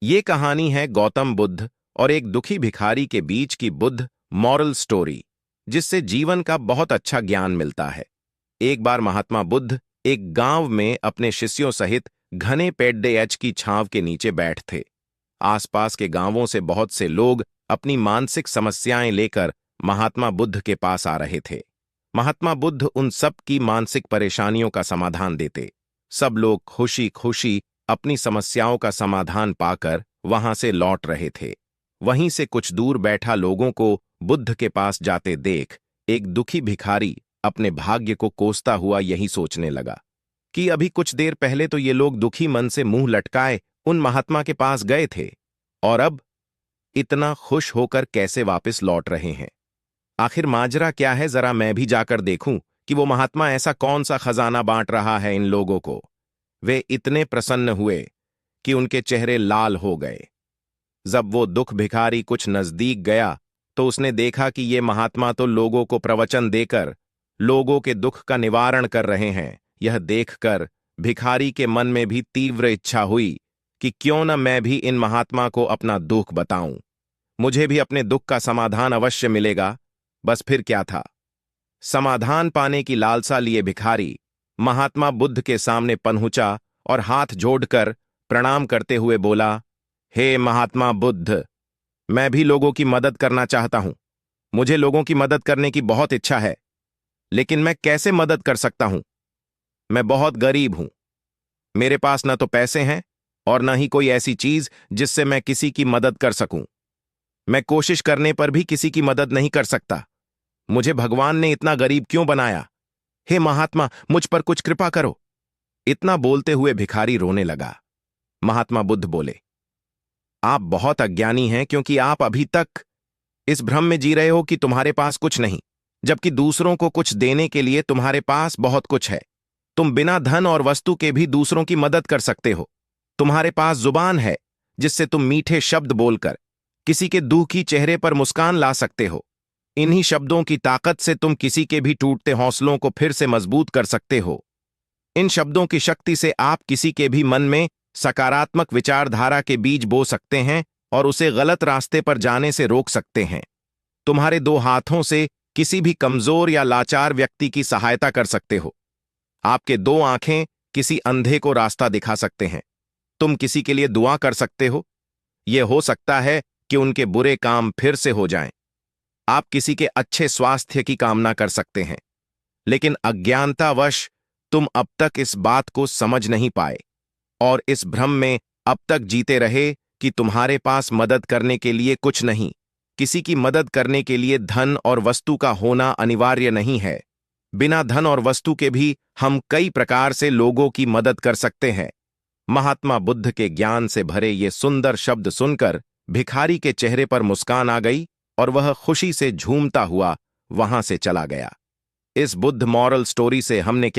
ये कहानी है गौतम बुद्ध और एक दुखी भिखारी के बीच की बुद्ध मॉरल स्टोरी, जिससे जीवन का बहुत अच्छा ज्ञान मिलता है। एक बार महात्मा बुद्ध एक गांव में अपने शिष्यों सहित घने पेड़ की छांव के नीचे बैठ थे। आसपास के गांवों से बहुत से लोग अपनी मानसिक समस्याएं लेकर महात्मा बुद्ध के पास आ रहे थे। महात्मा बुद्ध उन सब की मानसिक परेशानियों का समाधान देते। सब लोग खुशी खुशी अपनी समस्याओं का समाधान पाकर वहां से लौट रहे थे। वहीं से कुछ दूर बैठा लोगों को बुद्ध के पास जाते देख एक दुखी भिखारी अपने भाग्य को कोसता हुआ यही सोचने लगा कि अभी कुछ देर पहले तो ये लोग दुखी मन से मुंह लटकाए उन महात्मा के पास गए थे, और अब इतना खुश होकर कैसे वापस लौट रहे हैं। आखिर माजरा क्या है, जरा मैं भी जाकर देखूं कि वो महात्मा ऐसा कौन सा खजाना बांट रहा है इन लोगों को। वे इतने प्रसन्न हुए कि उनके चेहरे लाल हो गए। जब वो दुख भिखारी कुछ नजदीक गया तो उसने देखा कि ये महात्मा तो लोगों को प्रवचन देकर लोगों के दुख का निवारण कर रहे हैं। यह देखकर भिखारी के मन में भी तीव्र इच्छा हुई कि क्यों न मैं भी इन महात्मा को अपना दुख बताऊं। मुझे भी अपने दुख का समाधान अवश्य मिलेगा। बस फिर क्या था। समाधान पाने की लालसा लिए भिखारी महात्मा बुद्ध के सामने पहुंचा और हाथ जोड़कर प्रणाम करते हुए बोला, हे महात्मा बुद्ध, मैं भी लोगों की मदद करना चाहता हूं। मुझे लोगों की मदद करने की बहुत इच्छा है, लेकिन मैं कैसे मदद कर सकता हूं? मैं बहुत गरीब हूं। मेरे पास न तो पैसे हैं और न ही कोई ऐसी चीज जिससे मैं किसी की मदद कर सकूं। मैं कोशिश करने पर भी किसी की मदद नहीं कर सकता। मुझे भगवान ने इतना गरीब क्यों बनाया? हे महात्मा, मुझ पर कुछ कृपा करो। इतना बोलते हुए भिखारी रोने लगा। महात्मा बुद्ध बोले, आप बहुत अज्ञानी हैं, क्योंकि आप अभी तक इस भ्रम में जी रहे हो कि तुम्हारे पास कुछ नहीं, जबकि दूसरों को कुछ देने के लिए तुम्हारे पास बहुत कुछ है। तुम बिना धन और वस्तु के भी दूसरों की मदद कर सकते हो। तुम्हारे पास जुबान है जिससे तुम मीठे शब्द बोलकर किसी के दुखी चेहरे पर मुस्कान ला सकते हो। इन्हीं शब्दों की ताकत से तुम किसी के भी टूटते हौसलों को फिर से मजबूत कर सकते हो। इन शब्दों की शक्ति से आप किसी के भी मन में सकारात्मक विचारधारा के बीज बो सकते हैं और उसे गलत रास्ते पर जाने से रोक सकते हैं। तुम्हारे दो हाथों से किसी भी कमजोर या लाचार व्यक्ति की सहायता कर सकते हो। आपके दो आंखें किसी अंधे को रास्ता दिखा सकते हैं। तुम किसी के लिए दुआ कर सकते हो। यह हो सकता है कि उनके बुरे काम फिर से हो जाएं। आप किसी के अच्छे स्वास्थ्य की कामना कर सकते हैं, लेकिन अज्ञानतावश तुम अब तक इस बात को समझ नहीं पाए और इस भ्रम में अब तक जीते रहे कि तुम्हारे पास मदद करने के लिए कुछ नहीं। किसी की मदद करने के लिए धन और वस्तु का होना अनिवार्य नहीं है। बिना धन और वस्तु के भी हम कई प्रकार से लोगों की मदद कर सकते हैं। महात्मा बुद्ध के ज्ञान से भरे ये सुंदर शब्द सुनकर भिखारी के चेहरे पर मुस्कान आ गई और वह खुशी से झूमता हुआ वहां से चला गया। इस बुद्ध मॉरल स्टोरी से हमने क्या